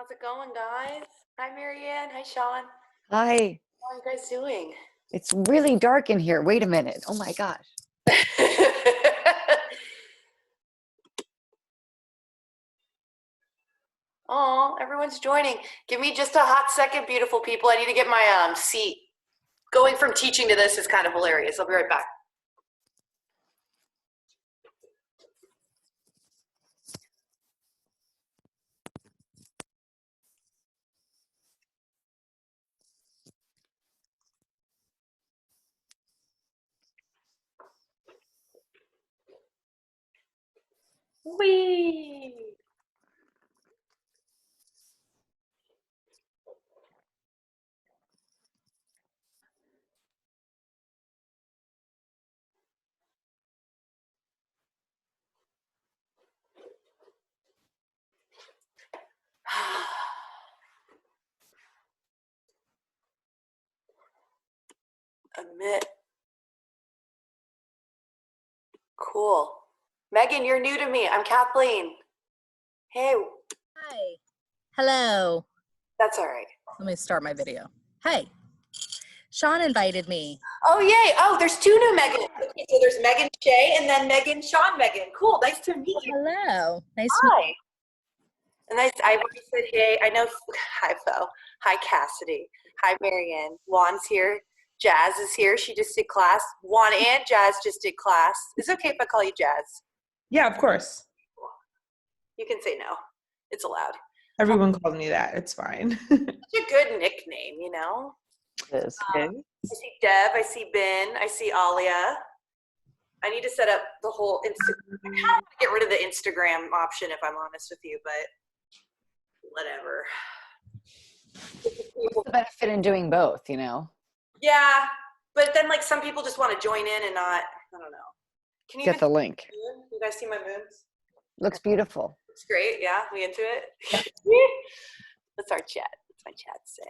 How's it going, guys? Hi, Marianne. Hi, Sean. Hi. How are you guys doing? It's really dark in here. Wait a minute. Oh my gosh. Oh, everyone's joining. Give me just a hot second, beautiful people. I need to get my seat. Going from teaching to this is kind of hilarious. I'll be right back. Whee! Admit. Cool. Megan, you're new to me. I'm Kathleen. Hey. Hi. Hello. That's all right. Let me start my video. Hey. Sean invited me. Oh, yay. Oh, there's two new Megans. Okay, so there's Megan Shay and then Megan Sean Megan. Cool. Nice to meet you. Hello. Nice to meet you. And I've already said, hey, I know, hi, Fo. Hi, Cassidy. Hi, Marianne. Juan's here. Jazz is here. She just did class. Juan and Jazz just did class. Is it okay if I call you Jazz? Yeah, of course. You can say no. It's allowed. Everyone calls me that. It's fine. Such a good nickname, you know? It is. I see Deb. I see Ben. I see Alia. I need to set up the whole Instagram. I kind of want to get rid of the Instagram option, if I'm honest with you, but whatever. What's the benefit in doing both, you know? Yeah, but then like some people just want to join in and not, I don't know. Can you Get the link. You guys see my moons? Looks beautiful. It's great, yeah? We into it? That's our chat. That's my chat say.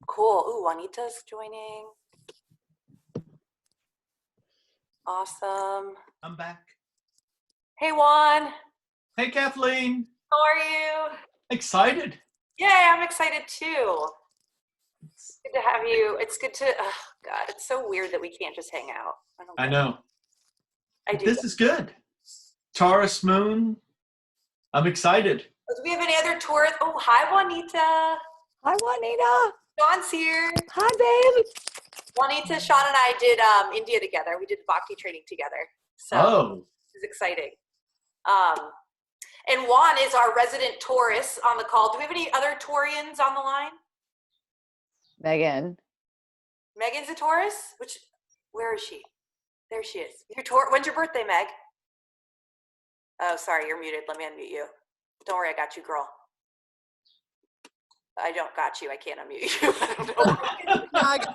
Cool. Ooh, Juanita's joining. Awesome. I'm back. Hey, Juan. Hey, Kathleen. How are you? Excited. Yeah, I'm excited too. It's good to have you. It's good to, oh God, it's so weird that we can't just hang out. I know. I do. This is good. Taurus moon. I'm excited. Do we have any other tourists? Oh, hi, Juanita. Hi, Juanita. Sean's here. Hi, babe. Juanita, Sean, and I did India together. We did Bhakti training together. So It was exciting. And Juan is our resident Taurus on the call. Do we have any other Taurians on the line? Megan. Megan's a Taurus? Where is she? There she is. When's your birthday, Meg? Oh, sorry, you're muted. Let me unmute you. Don't worry, I got you, girl. I don't got you. I can't unmute you. I don't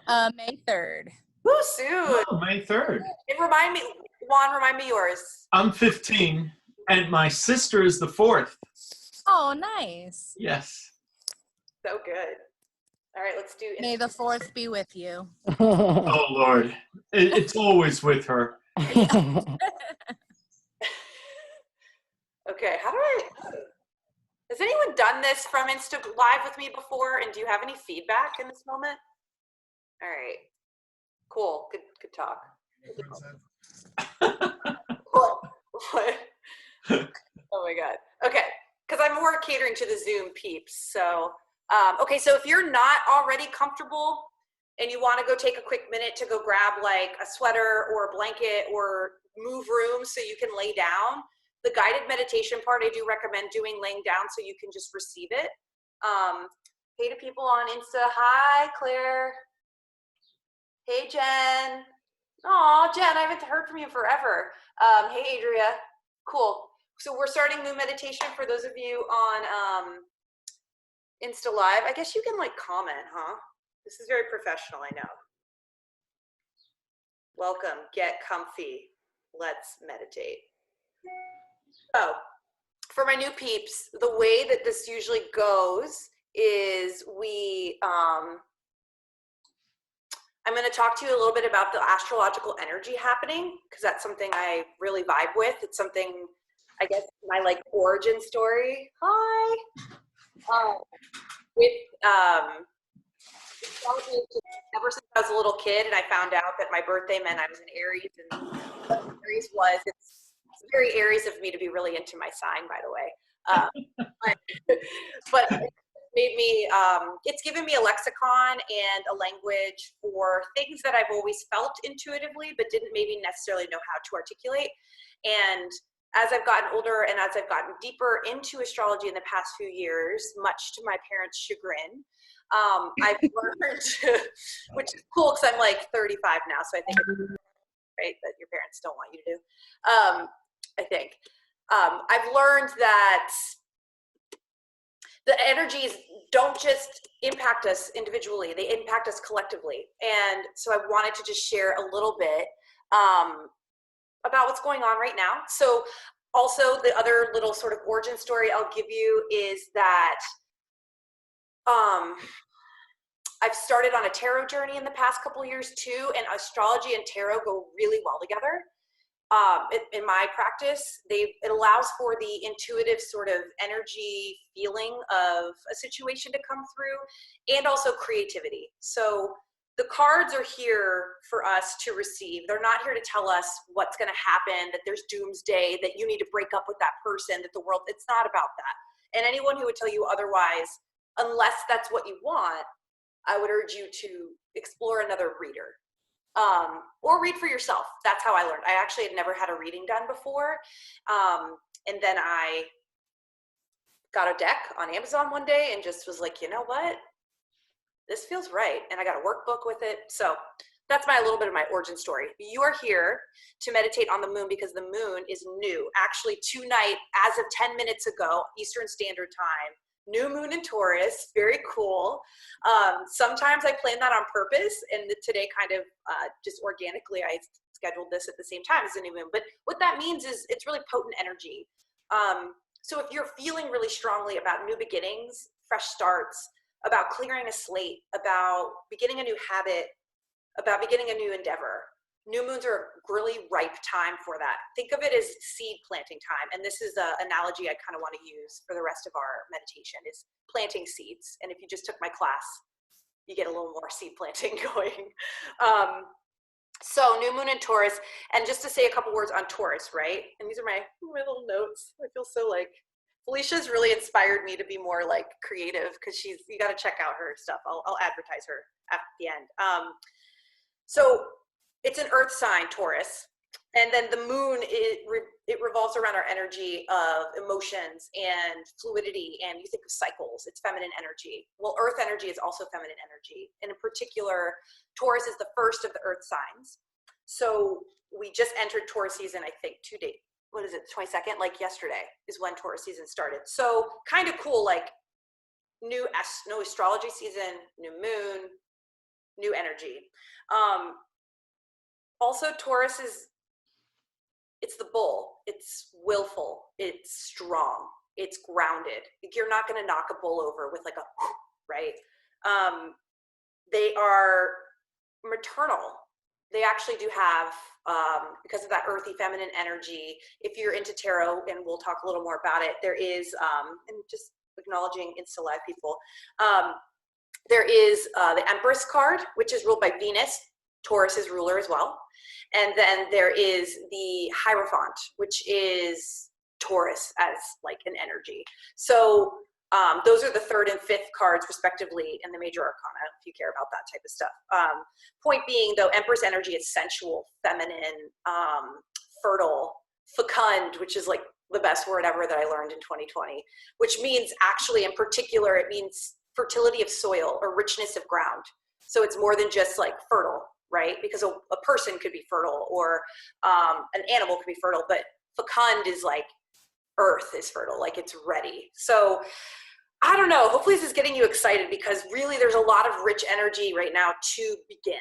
know. May 3rd. Woo, soon. Oh, May 3rd. And Juan, remind me yours. I'm 15, and my sister is the 4th. Oh, nice. Yes. So good. All right, let's do it. May the 4th be with you. Oh, Lord. It's always with her. Okay, has anyone done this from Insta Live with me before? And do you have any feedback in this moment? All right, cool, good talk. Cool. What? Oh my God. Okay, because I'm more catering to the Zoom peeps. So, okay, so if you're not already comfortable and you want to go take a quick minute to go grab like a sweater or a blanket or move rooms so you can lay down, the guided meditation part I do recommend doing laying down so you can just receive it. Hey to people on Insta. Hi, Claire. Hey, Jen. Aw, Jen, I haven't heard from you forever. Hey, Adria. Cool. So we're starting Moon Meditation for those of you on Insta Live. I guess you can like comment, huh? This is very professional, I know. Welcome, get comfy. Let's meditate. So, for my new peeps, the way that this usually goes is I'm going to talk to you a little bit about the astrological energy happening because that's something I really vibe with. It's something I guess, my like origin story. Hi. With astrology, ever since I was a little kid, and I found out that my birthday meant I was in Aries, and Aries was. It's very Aries of me to be really into my sign, by the way. But it made me. It's given me a lexicon and a language for things that I've always felt intuitively, but didn't maybe necessarily know how to articulate. And as I've gotten older and as I've gotten deeper into astrology in the past few years, much to my parents' chagrin, I've learned, which is cool because I'm like 35 now, so I think it's right that your parents don't want you to do. I think I've learned that the energies don't just impact us individually; they impact us collectively. And so I wanted to just share a little bit about what's going on right now. So also the other little sort of origin story I'll give you is that I've started on a tarot journey in the past couple of years too, and astrology and tarot go really well together. In my practice, it allows for the intuitive sort of energy feeling of a situation to come through, and also creativity. So the cards are here for us to receive. They're not here to tell us what's going to happen, that there's doomsday, that you need to break up with that person, that the world, it's not about that. And anyone who would tell you otherwise, unless that's what you want, I would urge you to explore another reader. Or read for yourself. That's how I learned. I actually had never had a reading done before. And then I got a deck on Amazon one day and just was like, you know what? This feels right. And I got a workbook with it. So that's a little bit of my origin story. You are here to meditate on the moon because the moon is new. Actually, tonight, as of 10 minutes ago, Eastern Standard Time, new moon in Taurus, very cool. Sometimes I plan that on purpose, and today kind of just organically I scheduled this at the same time as the new moon. But what that means is it's really potent energy. So if you're feeling really strongly about new beginnings, fresh starts, about clearing a slate, about beginning a new habit, about beginning a new endeavor, new moons are a really ripe time for that. Think of it as seed planting time. And this is an analogy I kind of want to use for the rest of our meditation is planting seeds. And if you just took my class, you get a little more seed planting going. So new moon in Taurus. And just to say a couple words on Taurus, right? And these are my little notes. I feel so like, Felicia's really inspired me to be more like creative because you got to check out her stuff. I'll advertise her at the end. So it's an earth sign, Taurus. And then the moon, it revolves around our energy of emotions and fluidity. And you think of cycles, it's feminine energy. Well, earth energy is also feminine energy. And in particular, Taurus is the first of the earth signs. So we just entered Taurus season, I think, 2 days. What is it, 22nd? Like yesterday is when Taurus season started. So kind of cool, like new astrology season, new moon, new energy. Also, Taurus it's the bull. It's willful. It's strong. It's grounded. You're not going to knock a bull over with like a, right? They are maternal. They actually do have, because of that earthy feminine energy, if you're into tarot, and we'll talk a little more about it, there is, and just acknowledging Insta Live people, there is the Empress card, which is ruled by Venus. Taurus is ruler as well. And then there is the Hierophant, which is Taurus as like an energy. So those are the third and fifth cards respectively in the major arcana, if you care about that type of stuff. Point being though, Empress energy is sensual, feminine, fertile, fecund, which is like the best word ever that I learned in 2020, which means actually in particular, it means fertility of soil or richness of ground. So it's more than just like fertile, right? Because a person could be fertile or an animal could be fertile, but fecund is like earth is fertile, like it's ready. So I don't know, hopefully this is getting you excited because really there's a lot of rich energy right now to begin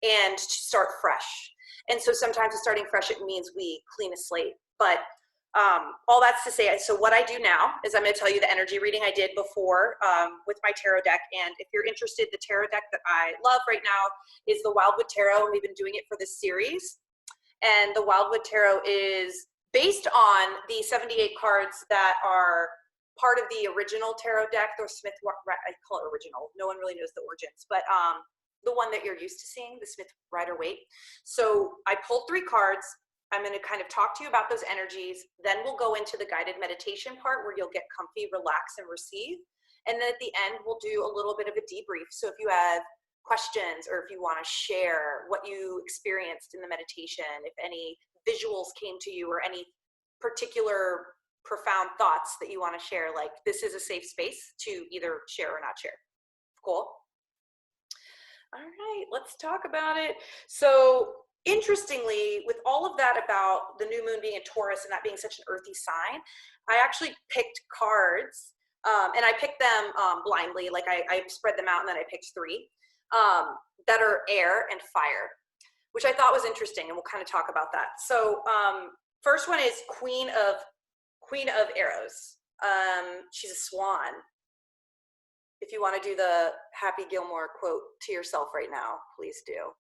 and to start fresh. And so sometimes starting fresh, it means we clean a slate. But all that's to say, so what I do now is I'm going to tell you the energy reading I did before with my tarot deck. And if you're interested, the tarot deck that I love right now is the Wildwood Tarot. And we've been doing it for this series. And the Wildwood Tarot is based on the 78 cards that are part of the original tarot deck, the Smith, I call it original. No one really knows the origins, but the one that you're used to seeing, the Smith Rider-Waite. So I pulled 3 cards. I'm going to kind of talk to you about those energies. Then we'll go into the guided meditation part where you'll get comfy, relax, and receive. And then at the end, we'll do a little bit of a debrief. So if you have questions or if you want to share what you experienced in the meditation, if any visuals came to you or any particular profound thoughts that you want to share, like this is a safe space to either share or not share. Cool. All right, let's talk about it. So interestingly, with all of that about the new moon being a Taurus and that being such an earthy sign, I actually picked cards and I picked them blindly. Like I spread them out and then I picked 3 that are air and fire, which I thought was interesting, and we'll kind of talk about that. So first one is Queen of Arrows. She's a swan. If you want to do the Happy Gilmore quote to yourself right now, please do.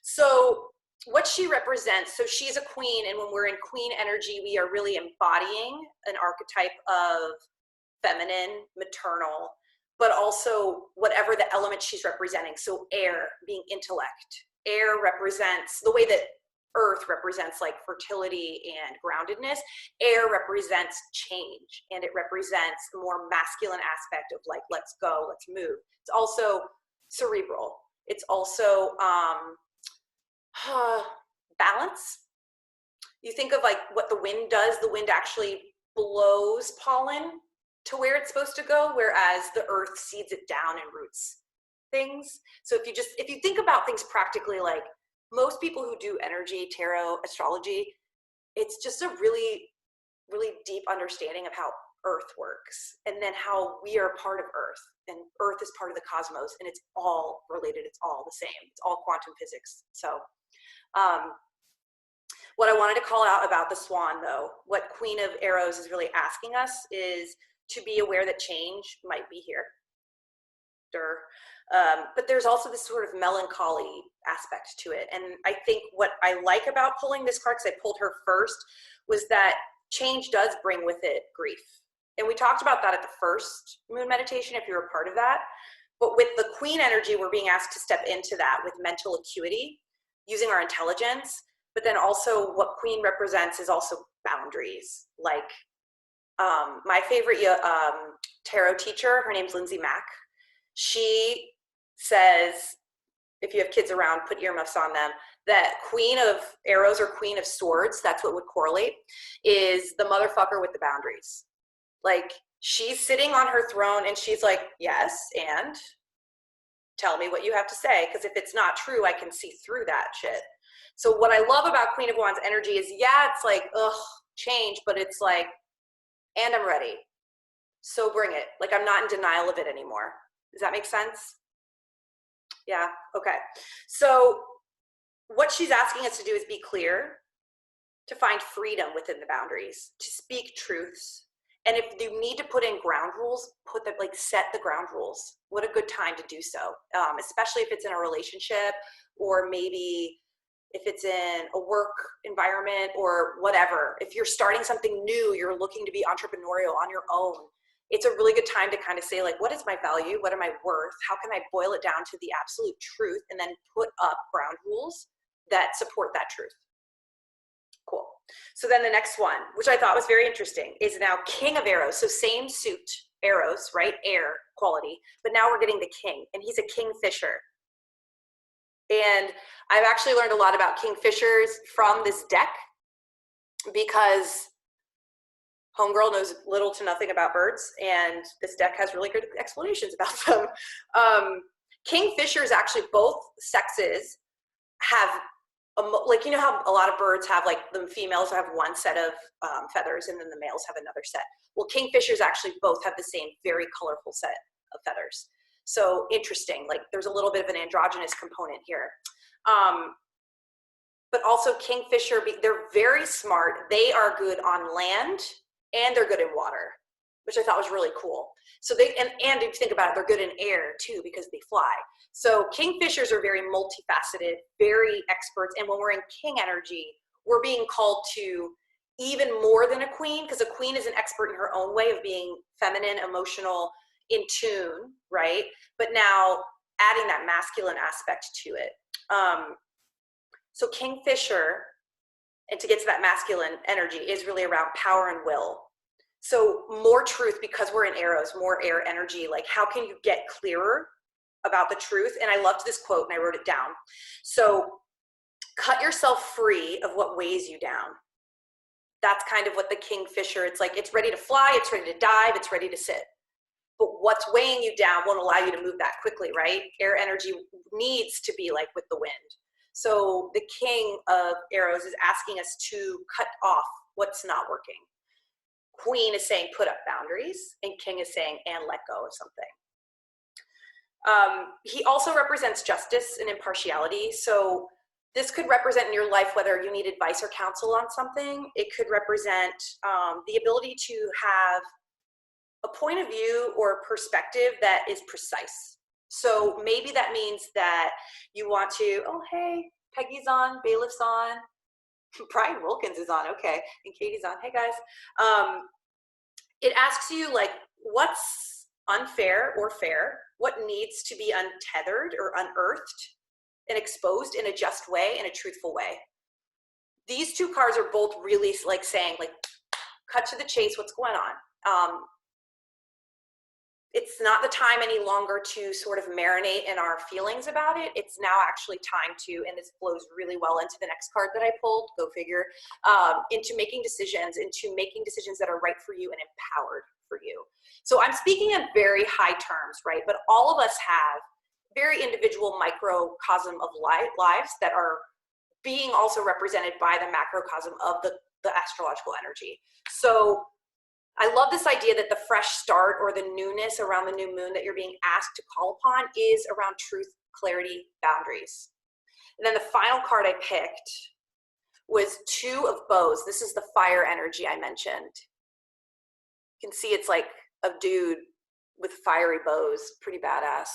So what she represents, so she's a queen, and when we're in queen energy, we are really embodying an archetype of feminine, maternal, but also whatever the element she's representing. So air being intellect. Air represents the way that earth represents like fertility and groundedness. Air represents change, and it represents the more masculine aspect of like, let's go, let's move. It's also cerebral. It's also balance. You think of like what the wind does. The wind actually blows pollen to where it's supposed to go, whereas the earth seeds it down and roots things. So if you think about things practically, like most people who do energy, tarot, astrology, it's just a really, really deep understanding of how earth works, and then how we are part of earth, and earth is part of the cosmos, and it's all related. It's all the same. It's all quantum physics. So what I wanted to call out about the swan, though, what Queen of Arrows is really asking us is to be aware that change might be here. But there's also this sort of melancholy aspect to it. And I think what I like about pulling this card, because I pulled her first, was that change does bring with it grief. And we talked about that at the first moon meditation, if you were a part of that. But with the queen energy, we're being asked to step into that with mental acuity, using our intelligence. But then also what queen represents is also boundaries. Like my favorite tarot teacher, her name's Lindsay Mack. She says, if you have kids around, put earmuffs on them, that Queen of Arrows or Queen of Swords, that's what would correlate, is the motherfucker with the boundaries. Like, she's sitting on her throne and she's like, yes, and tell me what you have to say, because if it's not true, I can see through that shit. So what I love about Queen of Wands energy is, yeah, it's like, ugh, change, but it's like, and I'm ready. So bring it. Like, I'm not in denial of it anymore. Does that make sense? Yeah, okay. So what she's asking us to do is be clear, to find freedom within the boundaries, to speak truths. And if you need to put in ground rules, put them, like, set the ground rules. What a good time to do so, especially if it's in a relationship, or maybe if it's in a work environment or whatever. If you're starting something new, you're looking to be entrepreneurial on your own, it's a really good time to kind of say, like, what is my value? What am I worth? How can I boil it down to the absolute truth, and then put up ground rules that support that truth? Cool. So then the next one, which I thought was very interesting, is now King of Arrows. So same suit, arrows, right? Air quality. But now we're getting the king, and he's a kingfisher. And I've actually learned a lot about kingfishers from this deck, because Homegirl knows little to nothing about birds, and this deck has really good explanations about them. Kingfishers, actually, both sexes have, like, you know how a lot of birds have, like, the females have one set of feathers, and then the males have another set. Well, kingfishers actually both have the same very colorful set of feathers. So interesting, like, there's a little bit of an androgynous component here. But also kingfisher, they're very smart. They are good on land, and they're good in water. which I thought was really cool. So they, and if you think about it, they're good in air too because they fly. So kingfishers are very multifaceted, very experts. And when we're in king energy, we're being called to even more than a queen, because a queen is an expert in her own way of being feminine, emotional, in tune, right? But now adding that masculine aspect to it. So kingfisher, and to get to that masculine energy, is really around power and will. So more truth, because we're in arrows, more air energy. Like, how can you get clearer about the truth? And I loved this quote and I wrote it down. So cut yourself free of what weighs you down. That's kind of what the kingfisher, it's like, it's ready to fly, it's ready to dive, it's ready to sit. But what's weighing you down won't allow you to move that quickly, right? Air energy needs to be like with the wind. So the king of arrows is asking us to cut off what's not working. Queen is saying put up boundaries, and king is saying and let go of something. He also represents justice and impartiality. So this could represent in your life whether you need advice or counsel on something. It could represent the ability to have a point of view or perspective that is precise. So maybe that means that you want to, oh, hey, Peggy's on, Bailiff's on, Brian Wilkins is on, okay, and Katie's on, hey guys. It asks you, like, what's unfair or fair? What needs to be untethered or unearthed and exposed in a just way, in a truthful way? These two cards are both really like saying, like, cut to the chase, what's going on? It's not the time any longer to sort of marinate in our feelings about it. It's now actually time to, and this flows really well into the next card that I pulled, go figure, into making decisions that are right for you and empowered for you. So I'm speaking in very high terms, right? But all of us have very individual microcosm of lives that are being also represented by the macrocosm of the astrological energy. So I love this idea that the fresh start or the newness around the new moon that you're being asked to call upon is around truth, clarity, boundaries. And then the final card I picked was Two of Bows. This is the fire energy I mentioned. You can see it's like a dude with fiery bows, pretty badass.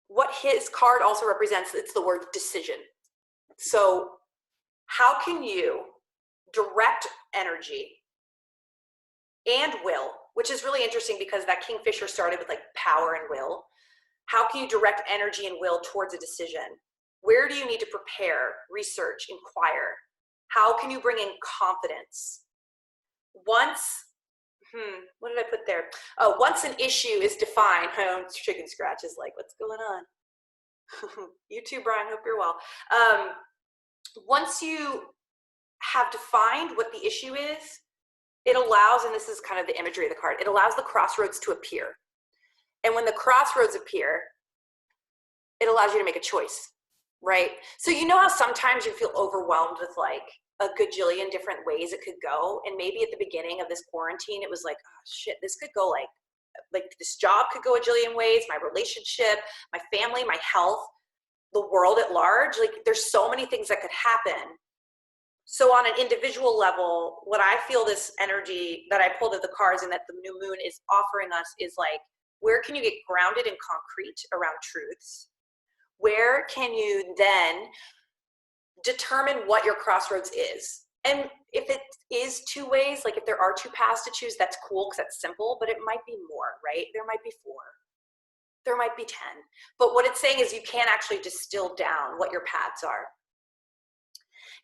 What his card also represents, it's the word decision. So how can you direct energy and will, which is really interesting because that kingfisher started with like power and will. How can you direct energy and will towards a decision? Where do you need to prepare, research, inquire? How can you bring in confidence? Once, what did I put there? Oh, once an issue is defined, my own chicken scratch is like, what's going on? You too, Brian, hope you're well. Once you have defined what the issue is, it allows, and this is kind of the imagery of the card, it allows the crossroads to appear. And when the crossroads appear, it allows you to make a choice, right? So you know how sometimes you feel overwhelmed with like a gajillion different ways it could go, and maybe at the beginning of this quarantine, it was like, oh shit, this could go like this job could go a jillion ways, my relationship, my family, my health, the world at large, like there's so many things that could happen. So on an individual level, what I feel this energy that I pulled of the cards and that the new moon is offering us is like, where can you get grounded and concrete around truths? Where can you then determine what your crossroads is? And if it is two ways, like if there are two paths to choose, that's cool because that's simple, but it might be more, right? There might be 4. There might be 10. But what it's saying is you can't actually distill down what your paths are.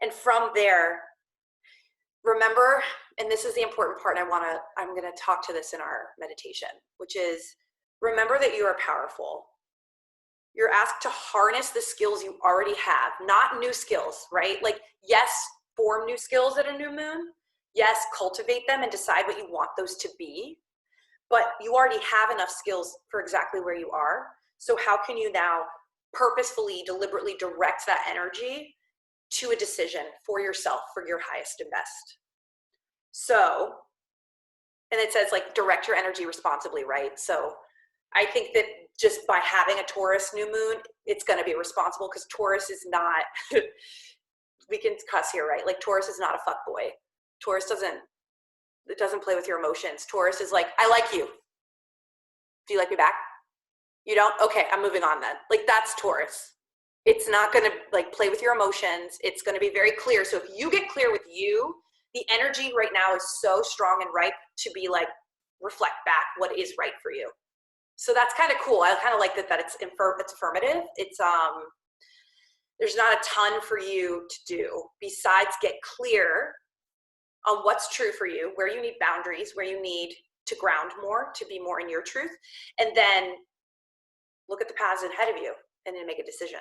And from there, remember, and this is the important part, I'm going to talk to this in our meditation, which is remember that you are powerful. You're asked to harness the skills you already have, not new skills, right? Like, yes, form new skills at a new moon. Yes, cultivate them and decide what you want those to be. But you already have enough skills for exactly where you are. So how can you now purposefully, deliberately direct that energy to a decision for yourself, for your highest and best? So, and it says like direct your energy responsibly, right? So I think that just by having a Taurus new moon, it's going to be responsible because Taurus is not, we can cuss here, right? Like Taurus is not a fuckboy. Taurus doesn't play with your emotions. Taurus is like, I like you. Do you like me back? You don't? Okay, I'm moving on then. Like, that's Taurus. It's not going to like play with your emotions. It's going to be very clear. So if you get clear with you, the energy right now is so strong and ripe to be like, reflect back what is right for you. So that's kind of cool. I kind of like that it's affirmative. It's there's not a ton for you to do besides get clear on what's true for you, where you need boundaries, where you need to ground more, to be more in your truth, and then look at the paths ahead of you and then make a decision.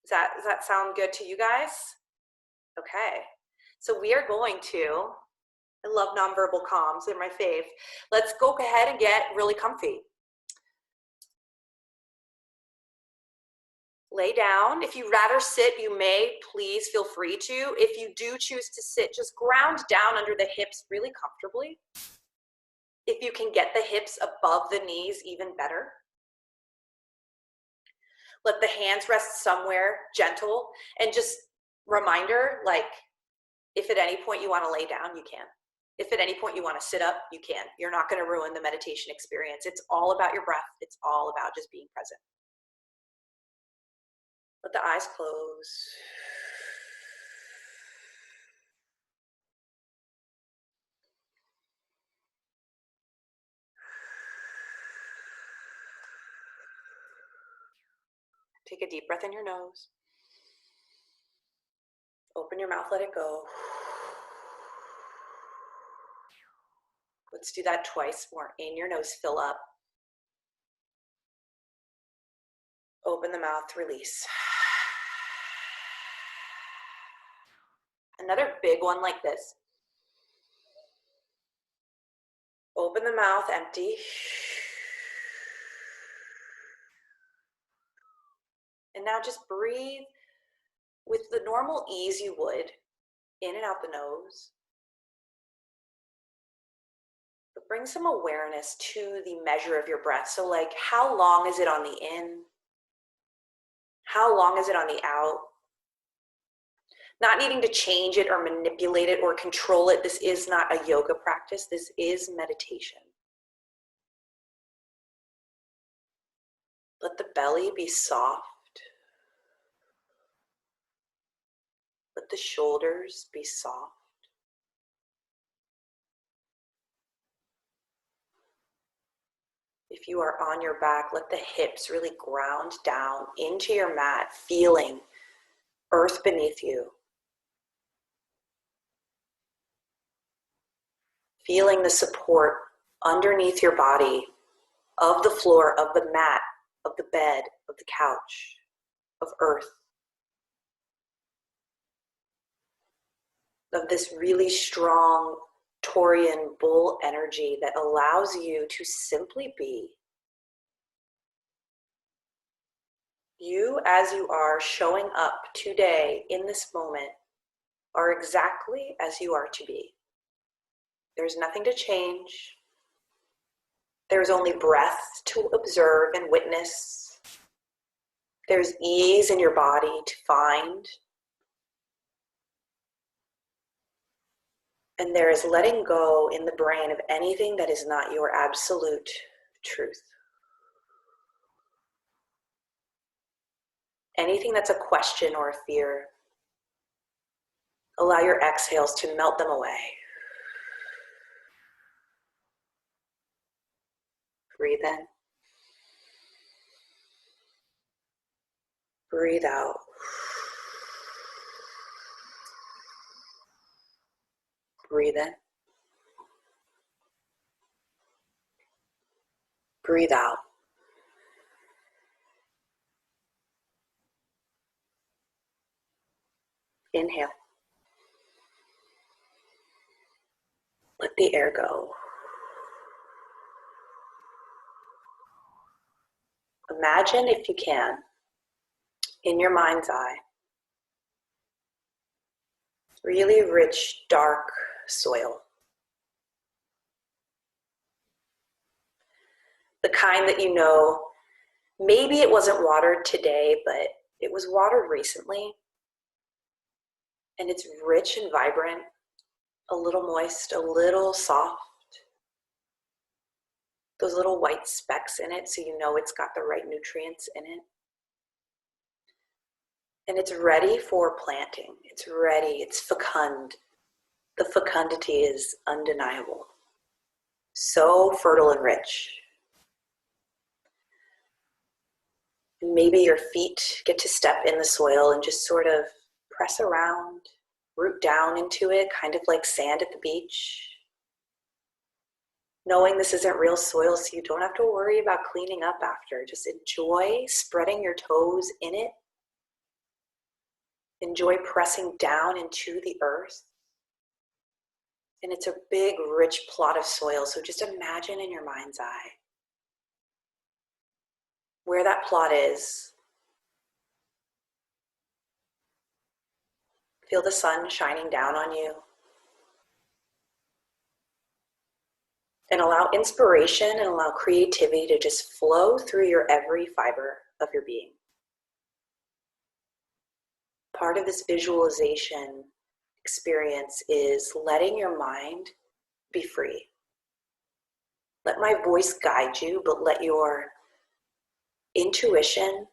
Does that sound good to you guys? Okay. So we are going to, I love nonverbal comms, they're my fave. Let's go ahead and get really comfy. Lay down. If you'd rather sit, you may, please feel free to. If you do choose to sit, just ground down under the hips really comfortably. If you can get the hips above the knees, even better. Let the hands rest somewhere gentle, and just reminder, like, if at any point you want to lay down, you can. If at any point you want to sit up, you can. You're not going to ruin the meditation experience. It's all about your breath. It's all about just being present. Let the eyes close. Take a deep breath in your nose. Open your mouth, let it go. Let's do that twice more. In your nose, fill up. Open the mouth, release. Another big one like this. Open the mouth, empty. And now just breathe with the normal ease you would, in and out the nose. But bring some awareness to the measure of your breath. So like, how long is it on the in? How long is it on the out? Not needing to change it or manipulate it or control it. This is not a yoga practice. This is meditation. Let the belly be soft. Let the shoulders be soft. If you are on your back, let the hips really ground down into your mat, feeling earth beneath you. Feeling the support underneath your body of the floor, of the mat, of the bed, of the couch, of earth. Of this really strong Taurian bull energy that allows you to simply be. You, as you are showing up today in this moment, are exactly as you are to be. There's nothing to change. There's only breath to observe and witness. There's ease in your body to find. And there is letting go in the brain of anything that is not your absolute truth. Anything that's a question or a fear, allow your exhales to melt them away. Breathe in. Breathe out. Breathe in. Breathe out. Inhale. Let the air go. Imagine, if you can, in your mind's eye, really rich, dark soil. The kind that you know, maybe it wasn't watered today, but it was watered recently. And it's rich and vibrant, a little moist, a little soft. Those little white specks in it, so you know it's got the right nutrients in it. And it's ready for planting. It's ready, it's fecund. The fecundity is undeniable. So fertile and rich. Maybe your feet get to step in the soil and just sort of press around, root down into it, kind of like sand at the beach. Knowing this isn't real soil, so you don't have to worry about cleaning up after. Just enjoy spreading your toes in it. Enjoy pressing down into the earth. And it's a big, rich plot of soil, so just imagine in your mind's eye where that plot is. Feel the sun shining down on you. And allow inspiration and allow creativity to just flow through your every fiber of your being. Part of this visualization experience is letting your mind be free. Let my voice guide you, but let your intuition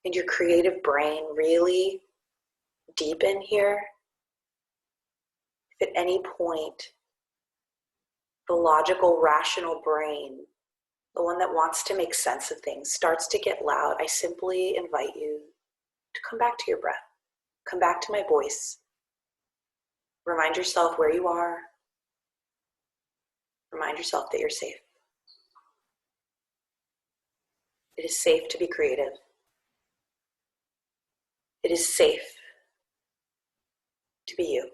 and your creative brain really deepen here. If at any point the logical, rational brain, the one that wants to make sense of things, starts to get loud, I simply invite you to come back to your breath. Come back to my voice. Remind yourself where you are. Remind yourself that you're safe. It is safe to be creative. It is safe to be you.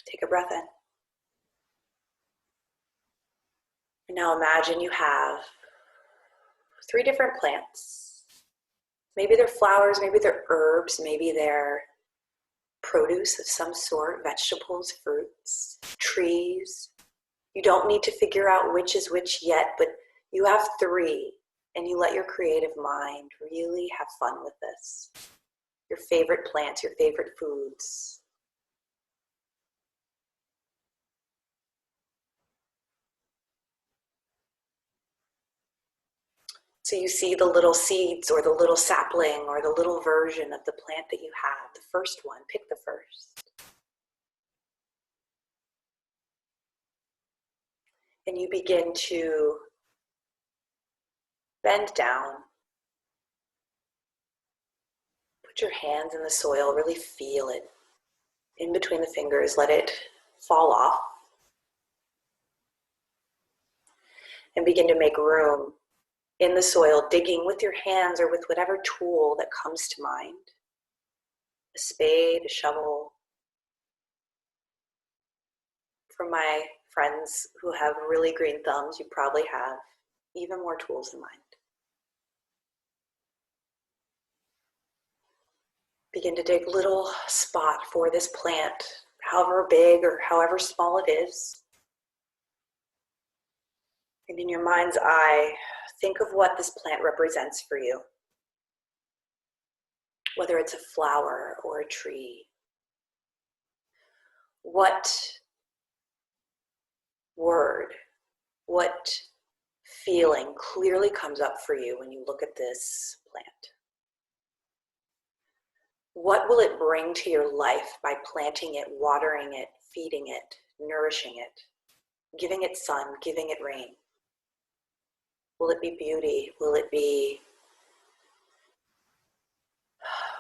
Take a breath in. And now imagine you have 3 different plants. Maybe they're flowers, maybe they're herbs, maybe they're produce of some sort, vegetables, fruits, trees. You don't need to figure out which is which yet, but you have 3, and you let your creative mind really have fun with this. Your favorite plants, your favorite foods. So you see the little seeds or the little sapling or the little version of the plant that you have, the first one, pick the first. And you begin to bend down. Put your hands in the soil, really feel it. In between the fingers, let it fall off. And begin to make room in the soil, digging with your hands or with whatever tool that comes to mind. A spade, a shovel. For my friends who have really green thumbs, you probably have even more tools in mind. Begin to dig a little spot for this plant, however big or however small it is. And in your mind's eye, think of what this plant represents for you. Whether it's a flower or a tree. What word, what feeling clearly comes up for you when you look at this plant? What will it bring to your life by planting it, watering it, feeding it, nourishing it, giving it sun, giving it rain? Will it be beauty? Will it be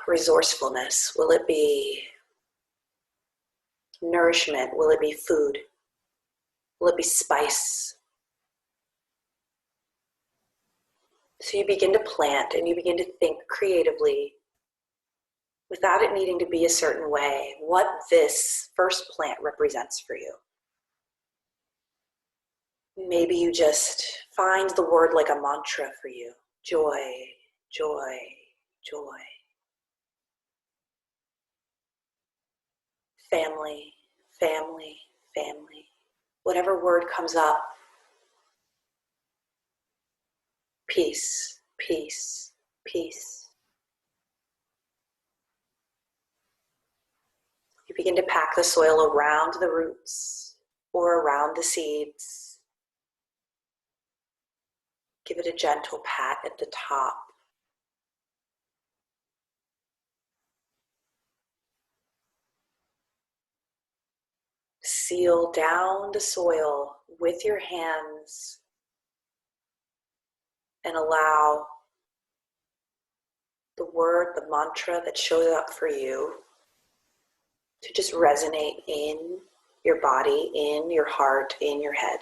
resourcefulness? Will it be nourishment? Will it be food? Will it be spice? So you begin to plant and you begin to think creatively without it needing to be a certain way, what this first plant represents for you. Maybe you just find the word like a mantra for you. Joy, joy, joy. Family, family, family. Whatever word comes up. Peace, peace, peace. You begin to pack the soil around the roots or around the seeds. Give it a gentle pat at the top. Seal down the soil with your hands and allow the word, the mantra that shows up for you to just resonate in your body, in your heart, in your head.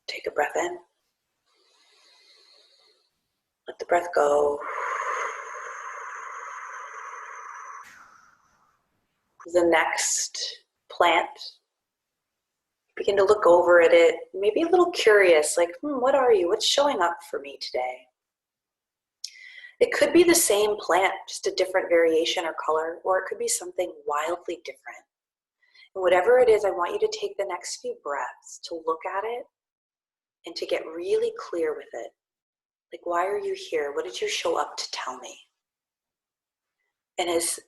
Take a breath in. Let the breath go. The next plant, begin to look over at it, maybe a little curious, like, what are you? What's showing up for me today? It could be the same plant, just a different variation or color, or it could be something wildly different. And whatever it is, I want you to take the next few breaths to look at it and to get really clear with it. Like, why are you here? What did you show up to tell me? And as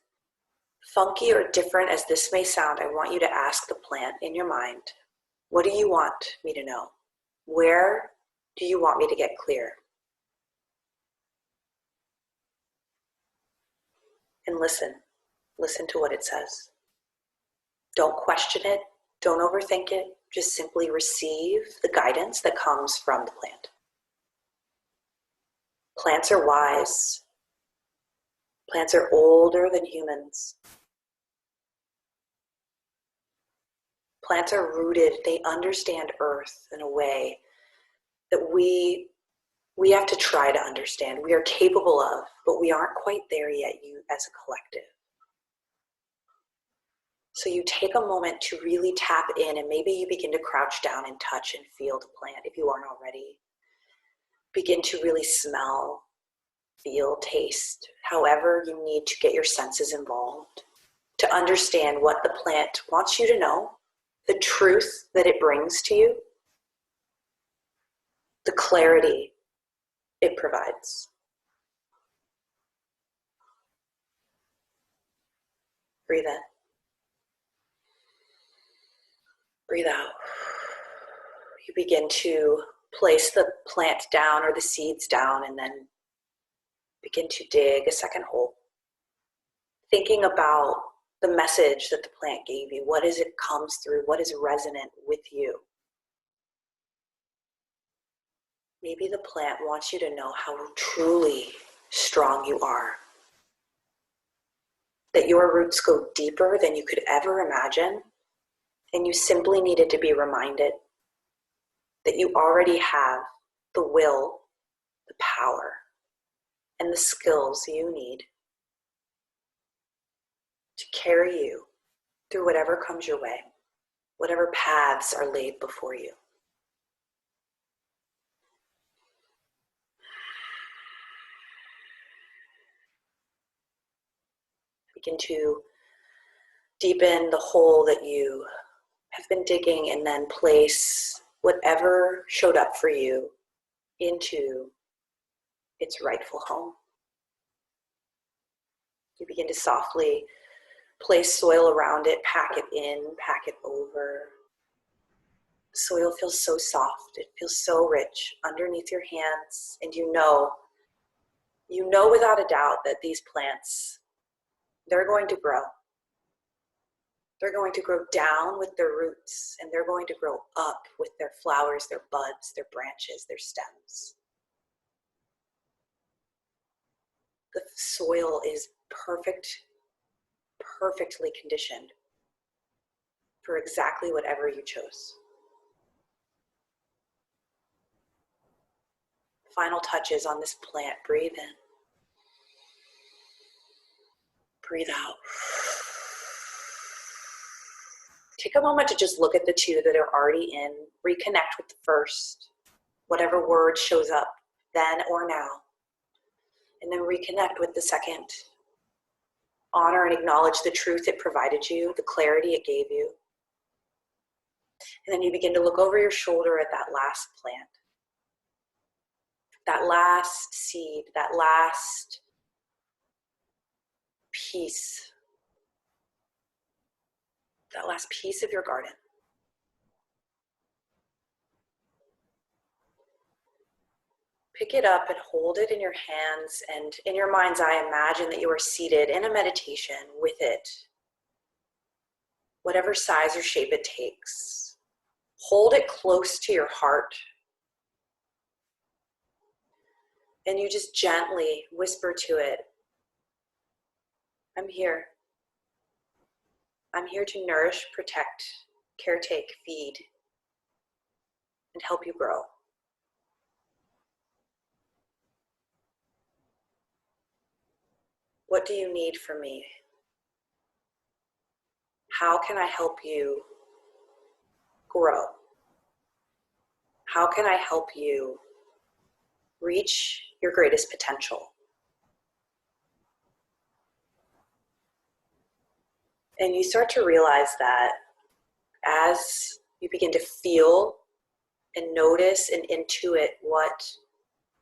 funky or different as this may sound, I want you to ask the plant in your mind, what do you want me to know? Where do you want me to get clear? And listen to what it says. Don't question it, don't overthink it, just simply receive the guidance that comes from the plant. Plants are wise. Plants are older than humans. Plants are rooted, they understand Earth in a way that we have to try to understand. We are capable of, but we aren't quite there yet, you as a collective. So you take a moment to really tap in, and maybe you begin to crouch down and touch and feel the plant if you aren't already. Begin to really smell, feel, taste, however you need to get your senses involved to understand what the plant wants you to know, the truth that it brings to you, the clarity it provides. Breathe in. Breathe out. You begin to place the plant down or the seeds down and then begin to dig a second hole. Thinking about the message that the plant gave you. What is it comes through? What is resonant with you? Maybe the plant wants you to know how truly strong you are. That your roots go deeper than you could ever imagine. And you simply needed to be reminded that you already have the will, the power, and the skills you need to carry you through whatever comes your way, whatever paths are laid before you. Begin to deepen the hole that you have been digging and then place whatever showed up for you into its rightful home. You begin to softly place soil around it, pack it in, pack it over. The soil feels so soft, it feels so rich underneath your hands, and you know without a doubt that these plants, they're going to grow. They're going to grow down with their roots, and they're going to grow up with their flowers, their buds, their branches, their stems. The soil is perfectly conditioned for exactly whatever you chose. Final touches on this plant. Breathe in. Breathe out. Take a moment to just look at the two that are already in. Reconnect with the first, whatever word shows up then or now. And then reconnect with the second. Honor and acknowledge the truth it provided you, the clarity it gave you. And then you begin to look over your shoulder at that last plant. that last seed, that last piece, that last piece of your garden. Pick it up and hold it in your hands, and in your mind's eye, imagine that you are seated in a meditation with it, whatever size or shape it takes. Hold it close to your heart, and you just gently whisper to it, I'm here. I'm here to nourish, protect, caretake, feed, and help you grow. What do you need from me? How can I help you grow? How can I help you reach your greatest potential? And you start to realize that as you begin to feel and notice and intuit what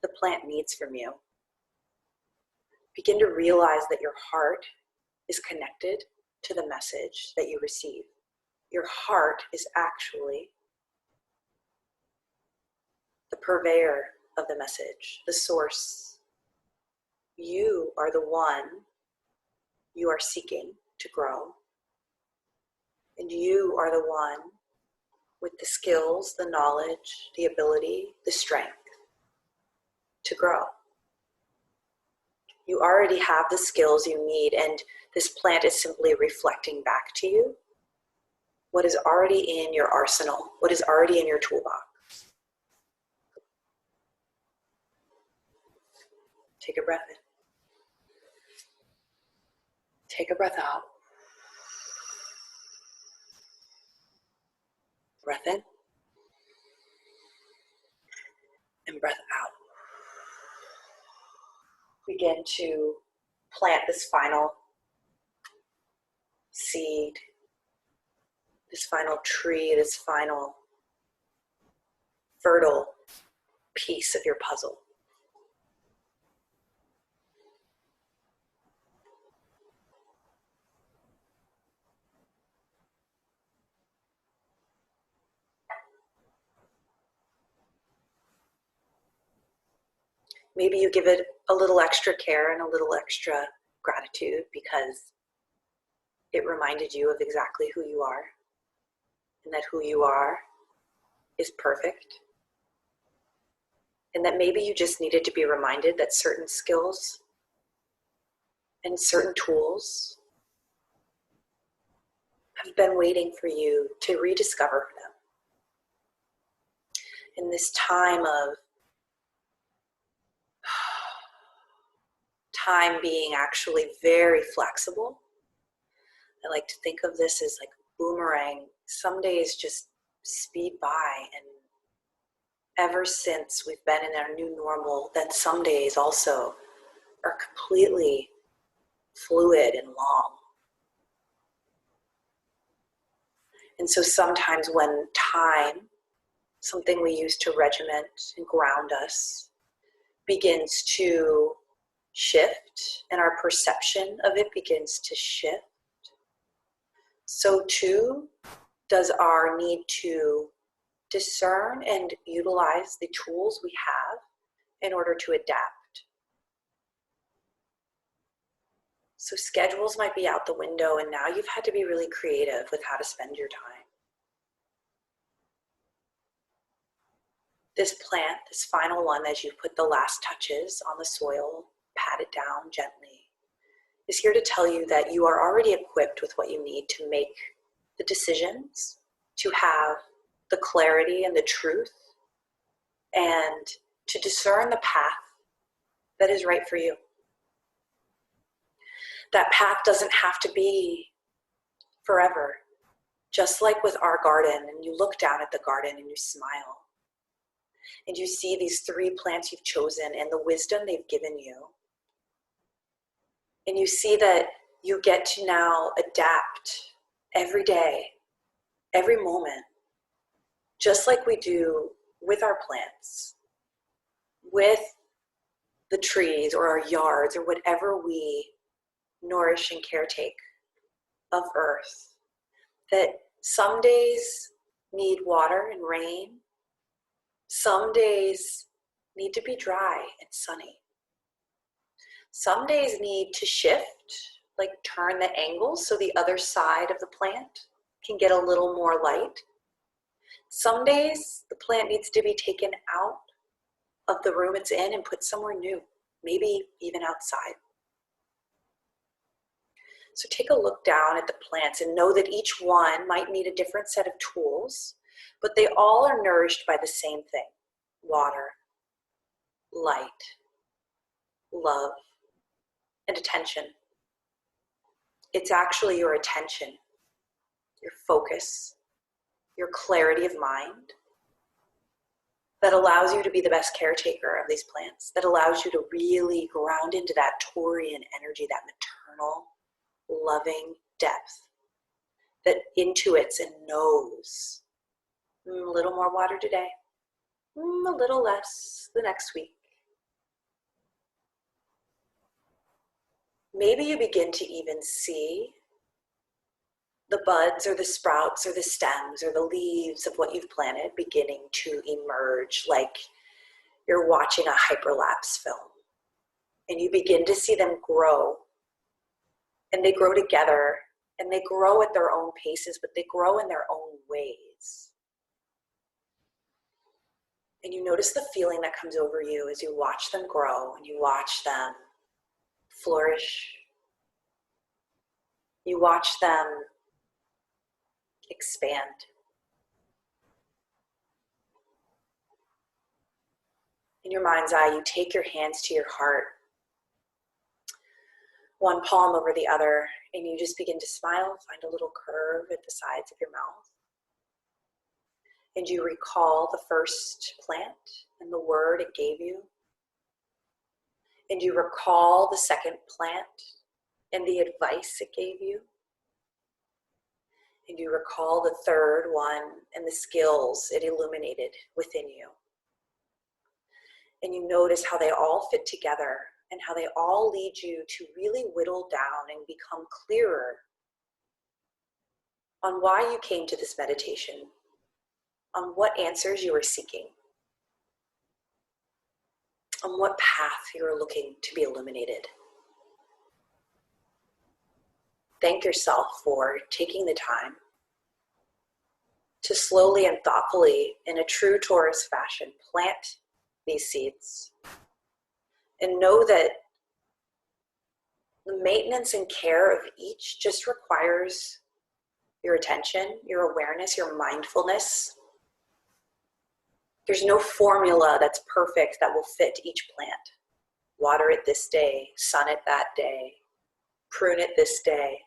the plant needs from you, begin to realize that your heart is connected to the message that you receive. Your heart is actually the purveyor of the message, the source. You are the one you are seeking to grow. And you are the one with the skills, the knowledge, the ability, the strength to grow. You already have the skills you need, and this plant is simply reflecting back to you what is already in your arsenal, what is already in your toolbox. Take a breath in. Take a breath out. Breath in. And breath out. Begin to plant this final seed, this final tree, this final fertile piece of your puzzle. Maybe you give it a little extra care and a little extra gratitude because it reminded you of exactly who you are, and that who you are is perfect. And that maybe you just needed to be reminded that certain skills and certain tools have been waiting for you to rediscover them. In this time of time being actually very flexible, I like to think of this as like boomerang. Some days just speed by, and ever since we've been in our new normal, then some days also are completely fluid and long. And so sometimes when time, something we use to regiment and ground us, begins to shift and our perception of it begins to shift, so too does our need to discern and utilize the tools we have in order to adapt. So schedules might be out the window, and now you've had to be really creative with how to spend your time. This plant, this final one, as you put the last touches on the soil, pat it down gently, is here to tell you that you are already equipped with what you need to make the decisions, to have the clarity and the truth, and to discern the path that is right for you. That path doesn't have to be forever. Just like with our garden, and you look down at the garden and you smile, and you see these 3 plants you've chosen and the wisdom they've given you, and you see that you get to now adapt every day, every moment, just like we do with our plants. with the trees or our yards or whatever we nourish and caretake of earth, that some days need water and rain, some days need to be dry and sunny. Some days need to shift, like turn the angle so the other side of the plant can get a little more light. Some days the plant needs to be taken out of the room it's in and put somewhere new, maybe even outside. So take a look down at the plants and know that each one might need a different set of tools, but they all are nourished by the same thing: water, light, love, and attention. It's actually your attention, your focus, your clarity of mind that allows you to be the best caretaker of these plants, that allows you to really ground into that Taurian energy, that maternal, loving depth that intuits and knows. A little more water today, a little less the next week. Maybe you begin to even see the buds or the sprouts or the stems or the leaves of what you've planted beginning to emerge, like you're watching a hyperlapse film. And you begin to see them grow. And they grow together, and they grow at their own paces, but they grow in their own ways. And you notice the feeling that comes over you as you watch them grow and you watch them flourish. You watch them expand. In your mind's eye, you take your hands to your heart, one palm over the other, and you just begin to smile, find a little curve at the sides of your mouth. And you recall the first plant and the word it gave you. And you recall the second plant and the advice it gave you. And you recall the third one and the skills it illuminated within you. And you notice how they all fit together and how they all lead you to really whittle down and become clearer on why you came to this meditation, on what answers you were seeking, on what path you were looking to be illuminated. Thank yourself for taking the time to slowly and thoughtfully, in a true Taurus fashion, plant these seeds. And know that the maintenance and care of each just requires your attention, your awareness, your mindfulness. There's no formula that's perfect that will fit each plant. Water it this day, sun it that day, prune it this day.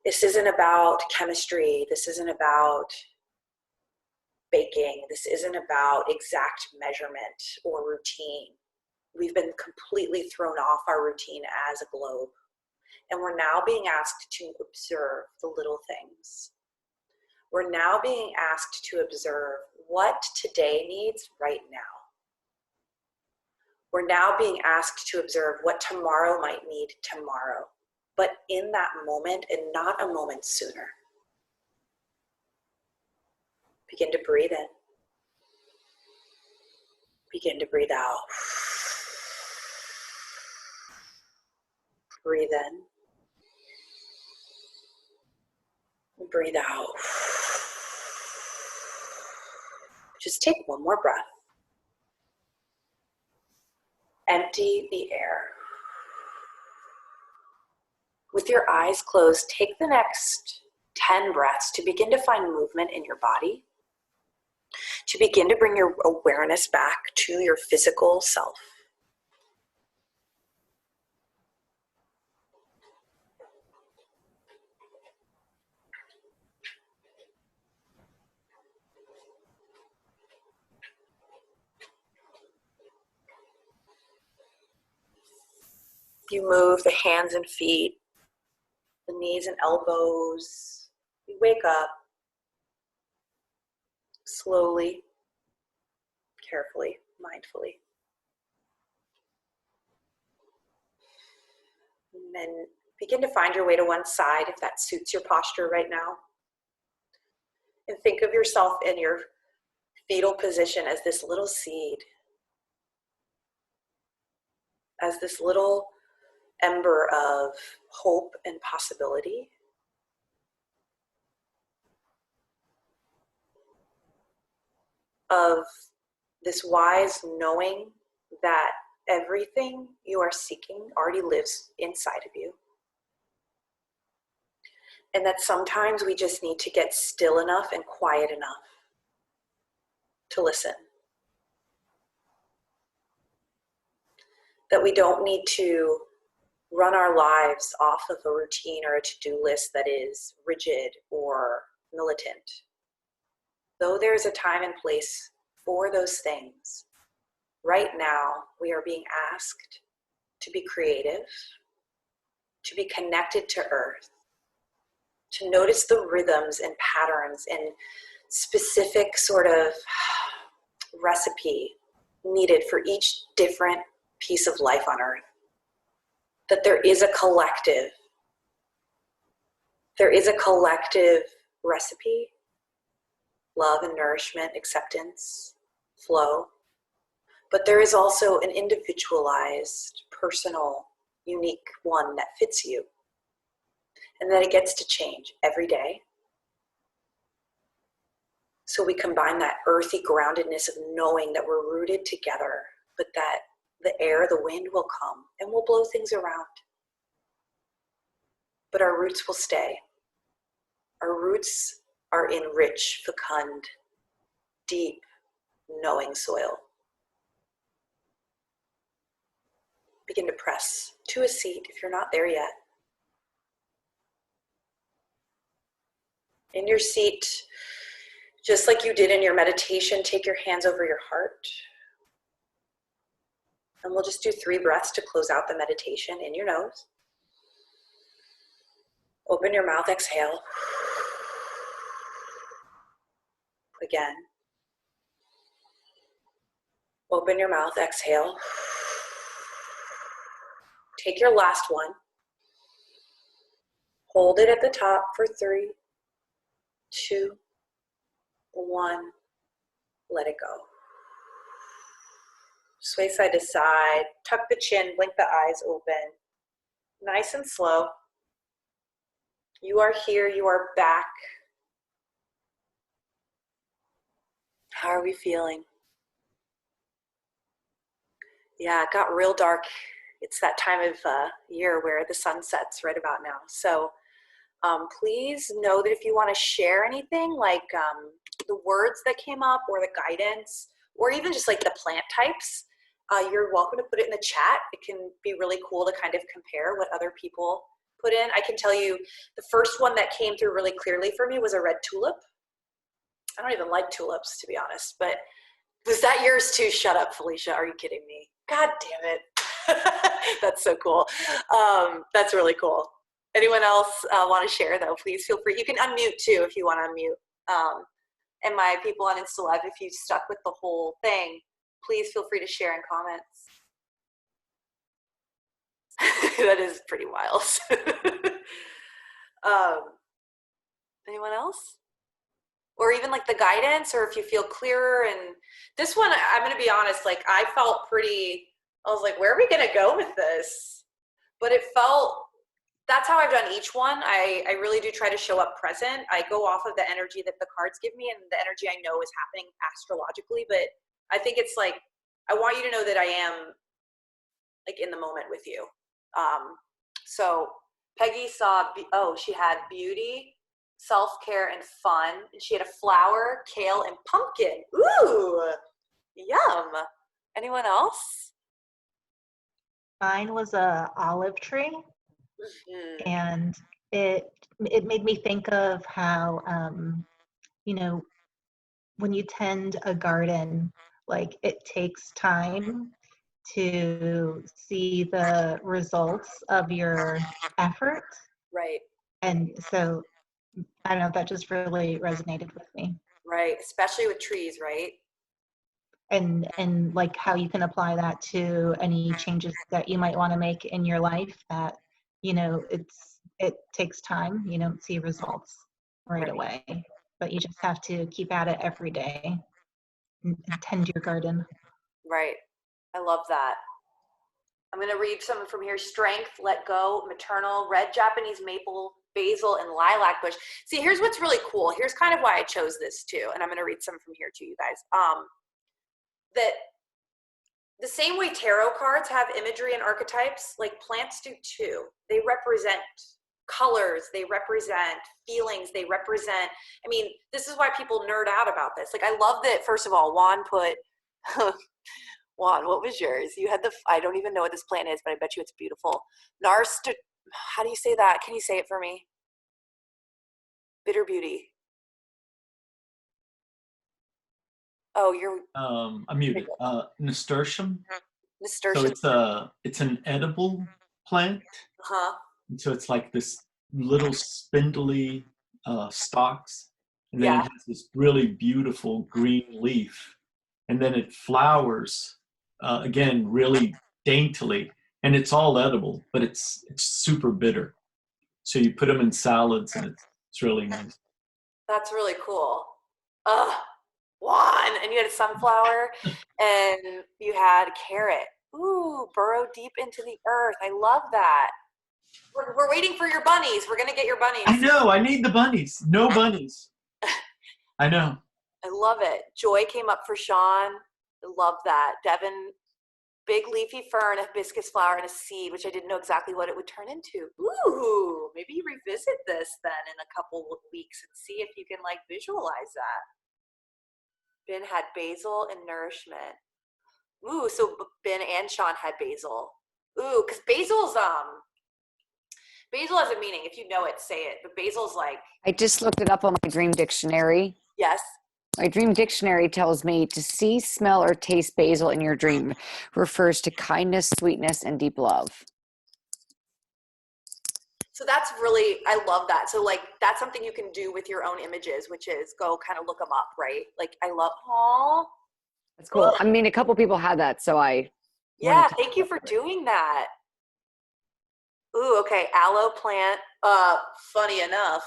This isn't about chemistry. This isn't about baking. This isn't about exact measurement or routine. We've been completely thrown off our routine as a globe. And we're now being asked to observe the little things. We're now being asked to observe what today needs right now. We're now being asked to observe what tomorrow might need tomorrow, but in that moment and not a moment sooner. Begin to breathe in. Begin to breathe out. Breathe in. Breathe out. Just take one more breath. Empty the air. With your eyes closed, take the next 10 breaths to begin to find movement in your body, to begin to bring your awareness back to your physical self. You move the hands and feet, the knees and elbows. You wake up slowly, carefully, mindfully. And then begin to find your way to one side if that suits your posture right now. And think of yourself in your fetal position as this little seed, as this little ember of hope and possibility. Of this wise knowing that everything you are seeking already lives inside of you. And that sometimes we just need to get still enough and quiet enough to listen. That we don't need to run our lives off of a routine or a to-do list that is rigid or militant. Though there's a time and place for those things, right now we are being asked to be creative, to be connected to earth, to notice the rhythms and patterns and specific sort of recipe needed for each different piece of life on earth. That there is a collective recipe, love and nourishment, acceptance, flow. But there is also an individualized, personal, unique one that fits you. And that it gets to change every day. So we combine that earthy groundedness of knowing that we're rooted together, but that the air, the wind will come and will blow things around. But our roots will stay. Our roots are in rich, fecund, deep, knowing soil. Begin to press to a seat if you're not there yet. In your seat, just like you did in your meditation, take your hands over your heart. And we'll just do 3 breaths to close out the meditation in your nose. Open your mouth, exhale. Again. Open your mouth, exhale. Take your last one. Hold it at the top for 3, 2, 1. Let it go. Sway side to side. Tuck the chin, blink the eyes open. Nice and slow. You are here, you are back. How are we feeling? Yeah, it got real dark. It's that time of year where the sun sets right about now. So please know that if you want to share anything like the words that came up or the guidance or even just like the plant types, you're welcome to put it in the chat. It can be really cool to kind of compare what other people put in. I can tell you the first one that came through really clearly for me was a red tulip. I don't even like tulips, to be honest, but was that yours too? Shut up, Felicia. Are you kidding me? God damn it. That's so cool. That's really cool. Anyone else want to share though? Please feel free. You can unmute too if you want to unmute. And my people on Insta Live, if you stuck with the whole thing, please feel free to share in comments. That is pretty wild. Anyone else? Or even like the guidance, or if you feel clearer. And this one, I'm going to be honest, like I felt pretty, I was like, where are we going to go with this? But it felt, that's how I've done each one. I really do try to show up present. I go off of the energy that the cards give me and the energy I know is happening astrologically. But I think it's like, I want you to know that I am like in the moment with you. So Peggy saw, she had beauty, self-care, and fun. And she had a flower, kale, and pumpkin. Ooh, yum. Anyone else? Mine was a olive tree, and it made me think of how when you tend a garden, like it takes time to see the results of your effort. Right. And so I don't know, that just really resonated with me. Right, especially with trees, right? And like how you can apply that to any changes that you might want to make in your life, that it takes time. You don't see results right away, but you just have to keep at it every day and tend your garden. Right. I love that. I'm going to read some from here. Strength, let go, maternal, red Japanese maple, basil, and lilac bush. See, here's what's really cool. Here's kind of why I chose this too. And I'm going to read some from here too, you guys. That the same way tarot cards have imagery and archetypes, like plants do too. They represent colors, they represent feelings, they represent, I mean, this is why people nerd out about this. Like, I love that, first of all, Juan put, Juan, what was yours? You had I don't even know what this plant is, but I bet you it's beautiful. How do you say that? Can you say it for me? Bitter beauty. Oh, you're I'm muted. Nasturtium. So nasturtium. it's an edible plant. Uh-huh. And so it's like this little spindly stalks, and then Yeah. it has this really beautiful green leaf, and then it flowers again really daintily, and it's all edible, but it's super bitter. So you put them in salads, and it's really nice. That's really cool. Juan, and you had a sunflower, and you had a carrot. Ooh, burrow deep into the earth. I love that. We're waiting for your bunnies. We're gonna get your bunnies. I know. I need the bunnies. No bunnies. I know. I love it. Joy came up for Sean. I love that. Devin, big leafy fern, a hibiscus flower, and a seed, which I didn't know exactly what it would turn into. Ooh, maybe you revisit this then in a couple of weeks and see if you can like visualize that. Ben had basil and nourishment. Ooh, so Ben and Sean had basil. Ooh, because basil has a meaning. If you know it, say it. But basil's like, I just looked it up on my dream dictionary. yes. My dream dictionary tells me to see, smell, or taste basil in your dream refers to kindness, sweetness, and deep love. So that's really, I love that. So like, that's something you can do with your own images, which is go kind of look them up, right? Like, I love, aw. That's cool. I mean, a couple people had that, so Yeah, thank you for doing that. Ooh, okay, aloe plant. Funny enough,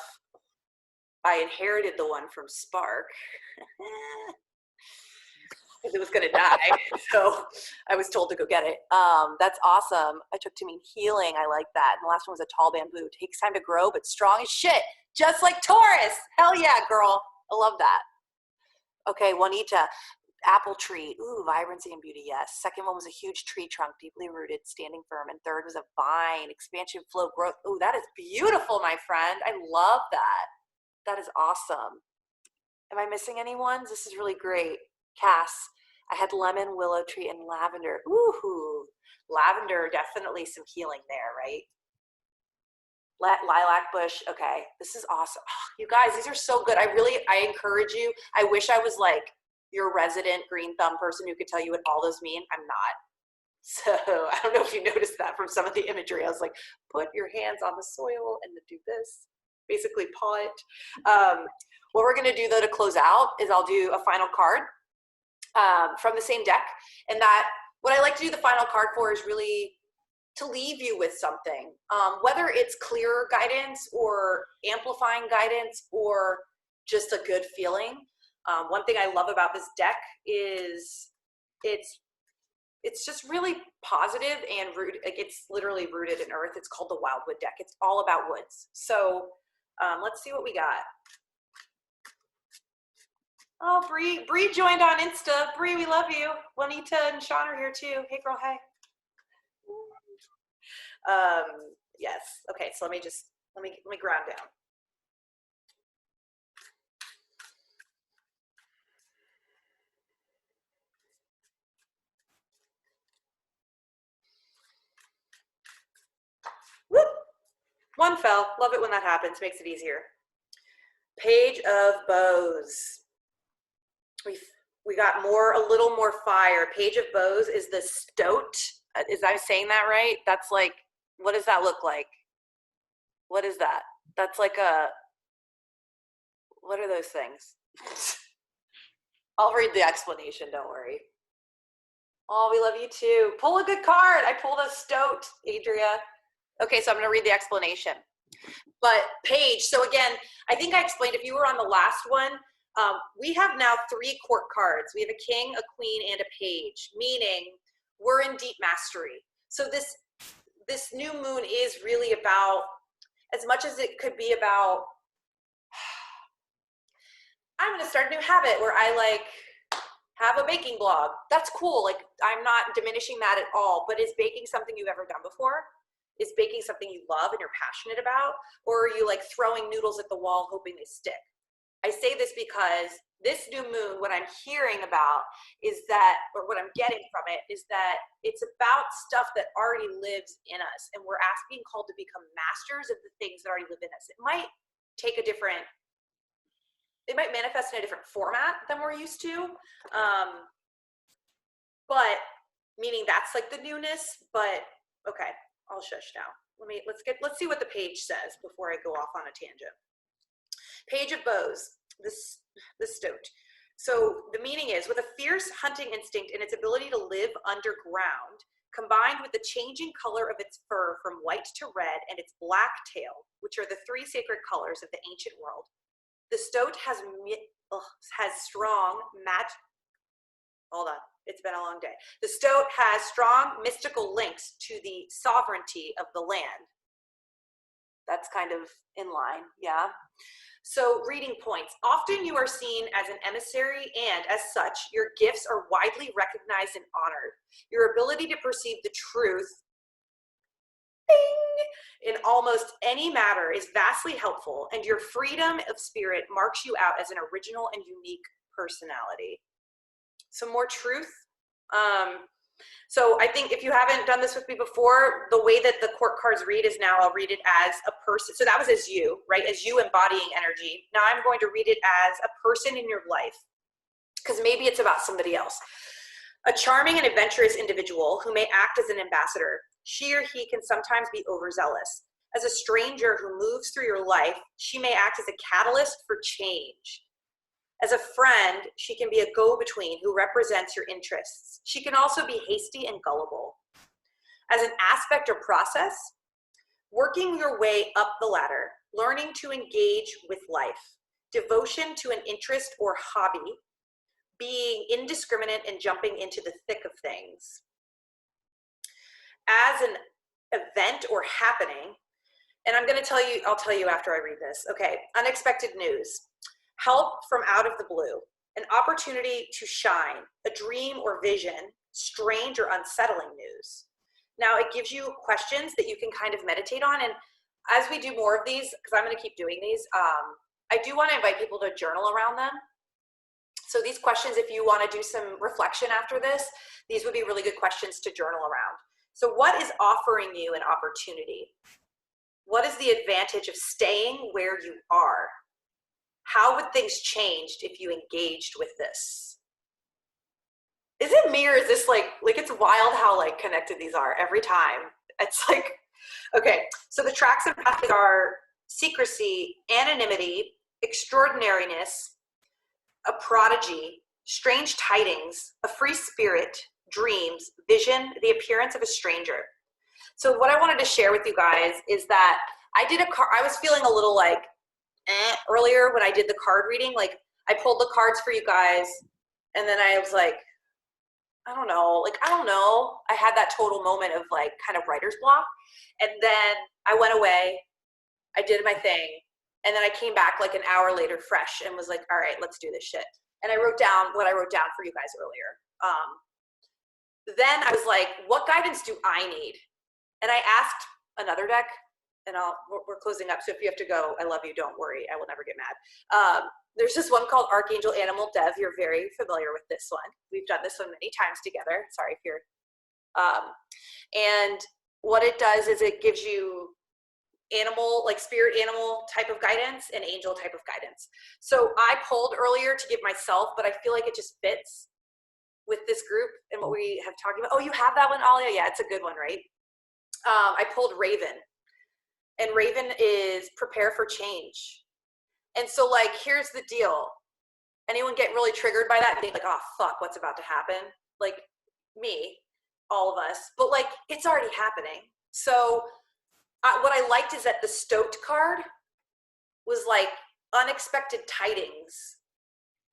I inherited the one from Spark. Because it was gonna die, so I was told to go get it. That's awesome. I took to mean healing. I like that. And the last one was a tall bamboo. Takes time to grow, but strong as shit. Just like Taurus. Hell yeah, girl. I love that. Okay, Juanita. Apple tree. Ooh, vibrancy and beauty, yes. Second one was a huge tree trunk, deeply rooted, standing firm. And third was a vine, expansion, flow, growth. Ooh, that is beautiful, my friend. I love that. That is awesome. Am I missing any ones? This is really great. Cass, I had lemon, willow tree, and lavender. Ooh, lavender, definitely some healing there, right? Lilac bush. Okay, this is awesome. Oh, you guys, these are so good. I encourage you. I wish I was like your resident green thumb person who could tell you what all those mean. I'm not. So I don't know if you noticed that from some of the imagery. I was like, put your hands on the soil and do this. Basically paw it. What we're gonna do though to close out is I'll do a final card from the same deck. And that, what I like to do the final card for is really to leave you with something, whether it's clear guidance or amplifying guidance or just a good feeling. One thing I love about this deck is it's just really positive and rooted, like it's literally rooted in earth. It's called the Wildwood deck. It's all about woods. So let's see what we got. Oh, Bree joined on Insta. Bree, we love you. Juanita and Sean are here too. Hey girl, hey. Yes. Okay, so let me ground down. Whoop. One fell. Love it when that happens. Makes it easier. Page of Bows. We got a little more fire. Page of Bows is the stoat. Is I saying that right? That's like, what does that look like? What is that? That's like what are those things? I'll read the explanation, don't worry. Oh, we love you too. Pull a good card. I pulled a stoat, Adria. Okay, so I'm going to read the explanation. But page, so again, I think I explained, if you were on the last one, we have now 3 court cards. We have a king, a queen, and a page, meaning we're in deep mastery. So this new moon is really about, as much as it could be about, I'm going to start a new habit where I like have a baking blog. That's cool. Like, I'm not diminishing that at all, but is baking something you've ever done before? Is baking something you love and you're passionate about? Or are you like throwing noodles at the wall hoping they stick? I say this because this new moon, what I'm hearing about is that, or what I'm getting from it, is that it's about stuff that already lives in us, and we're being called to become masters of the things that already live in us. It might take a different, it might manifest in a different format than we're used to, but meaning that's like the newness. But okay, I'll shush now. Let's see what the page says before I go off on a tangent. Page of Bows, the stoat. So the meaning is, with a fierce hunting instinct and its ability to live underground, combined with the changing color of its fur from white to red and its black tail, which are the 3 sacred colors of the ancient world, the stoat has strong hold on, it's been a long day. The stoat has strong mystical links to the sovereignty of the land. That's kind of in line, yeah. So reading points. Often you are seen as an emissary, and as such, your gifts are widely recognized and honored. Your ability to perceive the truth, bing, in almost any matter is vastly helpful, and your freedom of spirit marks you out as an original and unique personality. Some more truth. So I think if you haven't done this with me before, the way that the court cards read is, now I'll read it as a person. So that was as you, right? As you embodying energy. Now I'm going to read it as a person in your life, because maybe it's about somebody else. A charming and adventurous individual who may act as an ambassador. She or he can sometimes be overzealous. As a stranger who moves through your life, she may act as a catalyst for change. As a friend, she can be a go-between who represents your interests. She can also be hasty and gullible. As an aspect or process, working your way up the ladder, learning to engage with life, devotion to an interest or hobby, being indiscriminate and jumping into the thick of things. As an event or happening, and I'll tell you after I read this. Okay, unexpected news. Help from out of the blue, an opportunity to shine, a dream or vision, strange or unsettling news. Now it gives you questions that you can kind of meditate on. And as we do more of these, because I'm going to keep doing these, I do want to invite people to journal around them. So these questions, if you want to do some reflection after this, these would be really good questions to journal around. So what is offering you an opportunity? What is the advantage of staying where you are? How would things change if you engaged with this? Is it me, or is this like it's wild how like connected these are every time? It's like, okay, so the tracks of empathy are secrecy, anonymity, extraordinariness, a prodigy, strange tidings, a free spirit, dreams, vision, the appearance of a stranger. So what I wanted to share with you guys is that I was feeling a little like earlier when I did the card reading. Like, I pulled the cards for you guys, and then I was like, I don't know. I had that total moment of like kind of writer's block. And then I went away, I did my thing, and then I came back like an hour later fresh and was like, all right, let's do this shit. And I wrote down what I wrote down for you guys earlier. Then I was like, what guidance do I need? And I asked another deck, and we're closing up, so if you have to go, I love you, don't worry, I will never get mad. There's this one called Archangel Animal Dev. You're very familiar with this one. We've done this one many times together. Sorry if you're, and what it does is it gives you animal, like spirit animal type of guidance and angel type of guidance. So I pulled earlier to give myself, but I feel like it just fits with this group and what we have talked about. Oh, you have that one, Alia? Yeah, it's a good one, right? I pulled Raven. And Raven is prepare for change. And so like, here's the deal. Anyone get really triggered by that and think like, oh fuck, what's about to happen? Like me, all of us, but like, it's already happening. So what I liked is that the stoked card was like unexpected tidings,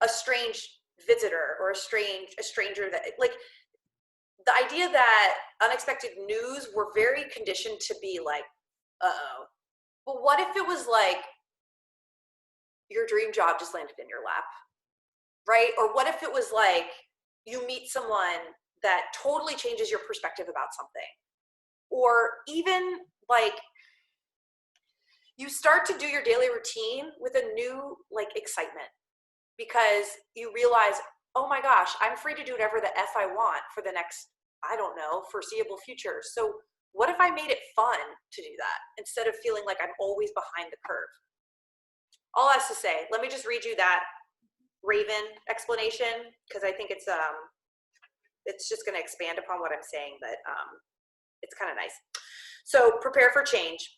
a strange visitor or a stranger that like the idea that unexpected news were very conditioned to be like, uh-oh. But what if it was like your dream job just landed in your lap, right? Or what if it was like you meet someone that totally changes your perspective about something? Or even like you start to do your daily routine with a new like excitement because you realize, oh my gosh, I'm free to do whatever the F I want for the next, I don't know, foreseeable future. So what if I made it fun to do that instead of feeling like I'm always behind the curve? All that's to say, let me just read you that Raven explanation because I think it's just going to expand upon what I'm saying, but it's kind of nice. So prepare for change.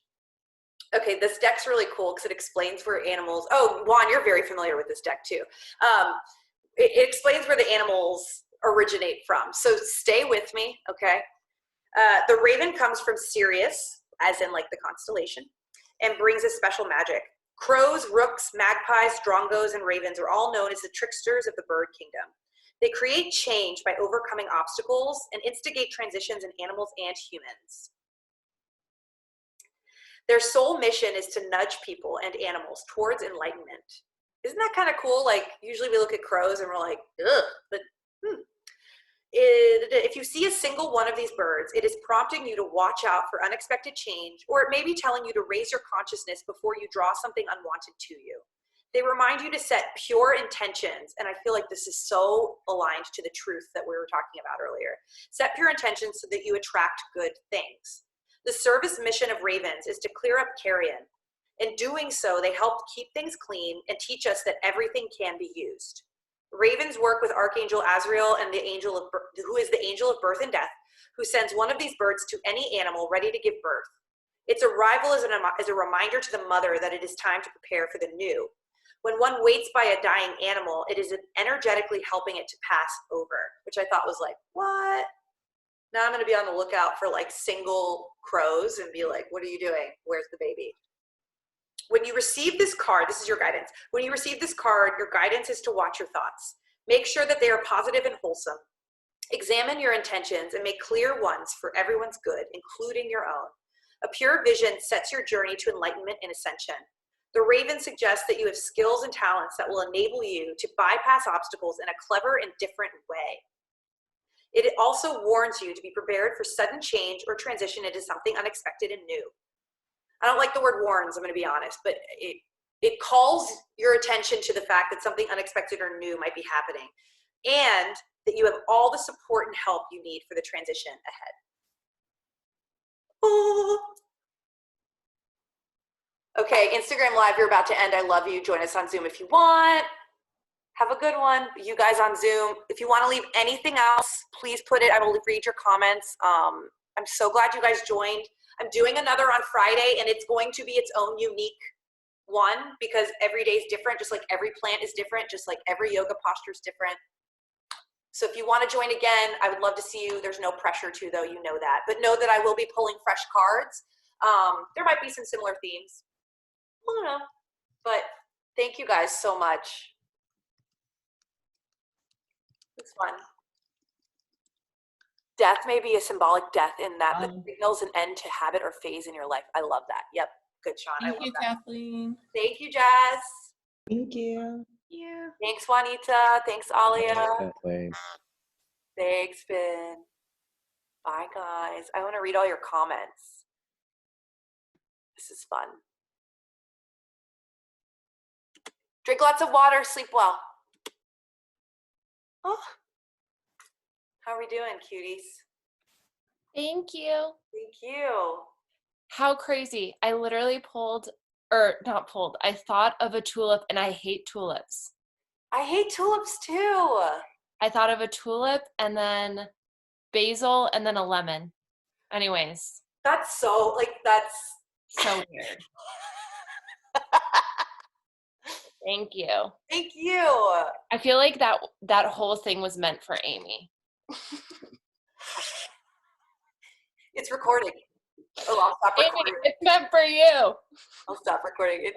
Okay, this deck's really cool because it explains where animals, oh, Juan, you're very familiar with this deck too. It explains where the animals originate from. So stay with me, okay? The raven comes from Sirius, as in like the constellation, and brings a special magic. Crows, rooks, magpies, drongos, and ravens are all known as the tricksters of the bird kingdom. They create change by overcoming obstacles and instigate transitions in animals and humans. Their sole mission is to nudge people and animals towards enlightenment. Isn't that kind of cool? Like, usually we look at crows and we're like, ugh, but if you see a single one of these birds, it is prompting you to watch out for unexpected change, or it may be telling you to raise your consciousness before you draw something unwanted to you. They remind you to set pure intentions, and I feel like this is so aligned to the truth that we were talking about earlier. Set pure intentions so that you attract good things. The service mission of ravens is to clear up carrion. In doing so, they help keep things clean and teach us that everything can be used. Ravens work with Archangel Azrael and who is the angel of birth and death, who sends one of these birds to any animal ready to give birth. Its arrival is a reminder to the mother that it is time to prepare for the new. When one waits by a dying animal, it is energetically helping it to pass over, which I thought was like, what? Now I'm going to be on the lookout for like single crows and be like, what are you doing? Where's the baby? When you receive this card, this is your guidance. When you receive this card, your guidance is to watch your thoughts. Make sure that they are positive and wholesome. Examine your intentions and make clear ones for everyone's good, including your own. A pure vision sets your journey to enlightenment and ascension. The Raven suggests that you have skills and talents that will enable you to bypass obstacles in a clever and different way. It also warns you to be prepared for sudden change or transition into something unexpected and new. I don't like the word warns, I'm going to be honest, but it calls your attention to the fact that something unexpected or new might be happening and that you have all the support and help you need for the transition ahead. Oh. Okay, Instagram Live, you're about to end. I love you. Join us on Zoom if you want. Have a good one. You guys on Zoom. If you want to leave anything else, please put it. I will read your comments. I'm so glad you guys joined. I'm doing another on Friday, and it's going to be its own unique one because every day is different, just like every plant is different, just like every yoga posture is different. So if you want to join again, I would love to see you. There's no pressure to, though, you know that. But know that I will be pulling fresh cards. There might be some similar themes. I don't know. But thank you guys so much. It's fun. Death may be a symbolic death in that that signals an end to habit or phase in your life. I love that. Yep. Good, Sean. Thank I love you, that. Kathleen. Thank you, Jazz. Thank you. Yeah. Thanks, Juanita. Thanks, Alia. Kathleen. Thanks, Finn. Bye, guys. I want to read all your comments. This is fun. Drink lots of water. Sleep well. Oh. How are we doing, cuties? Thank you. Thank you. How crazy. I literally I thought of a tulip and I hate tulips. I hate tulips too. I thought of a tulip and then basil and then a lemon. Anyways, That's so so weird. Thank you. Thank you. I feel like that whole thing was meant for Amy. It's recording. Oh, I'll stop Amy, recording. it's meant for you. I'll stop recording.